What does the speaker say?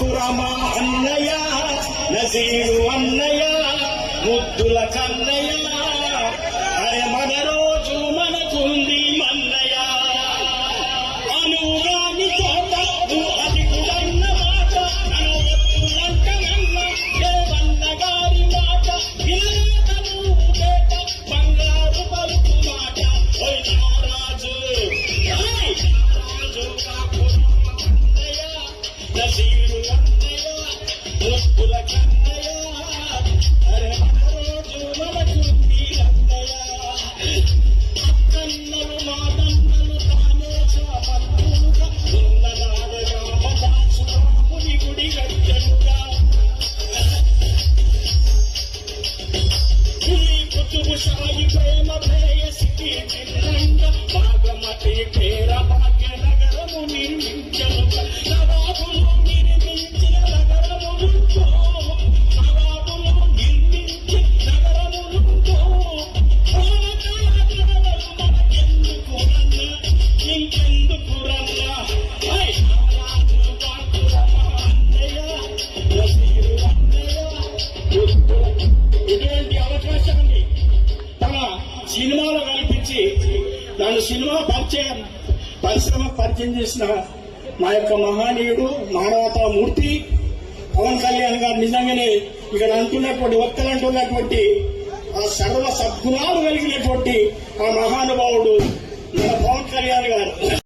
రాకురమా అన్నయ్య నజీరు అన్నయ్య ముద్దుల కన్నయ్య అరే మన రోజు మనకుంది మన్నయ్య అనుగాని తోట అది కులన్న మాట అనవద్దులంటనన్న దేవన్న గారి మాట వినలేదను పేట బంగారు పలుకు మాట ఓయ్ నారాజు రాజు రాకురమా అన్నయ్య నజీరు అన్నయ్య ముద్దుల కన్నయ్య అరే మన రోజు మనకుంది అన్నయ్య అక్కన్నలు మాదన్నలు తానేసమన్నుగా ఉన్ననాద రామదాసు రాముని గుడి గజ్జలుగా కుతుబు సాయి ప్రేమ ప్రేయసికి చిన్నంగా భాగమతి పేర భాగ్య నగరము నిర్మించనుగా నవాబులు నిర్మించిన నగరములుంటో నవాబులు నిర్మించి నగరములుంటో మనకెందుకు రన్నా ఇంకెందుకు రన్నా అన్నయ్య నజీరు అన్నయ్య ఇటువంటి అవకాశాన్ని తన సినిమాలో కల్పించి నన్ను సినిమా పరిశ్రమ పరిచయం చేసిన మా యొక్క మహానీయుడు మానవతా మూర్తి పవన్ కళ్యాణ్ గారు నిజంగానే ఇక్కడ అంటున్నటువంటి వక్తలు అంటున్నటువంటి ఆ సర్వ సద్గుణాలు కలిగినటువంటి ఆ మహానుభావుడు మన పవన్ కళ్యాణ్ గారు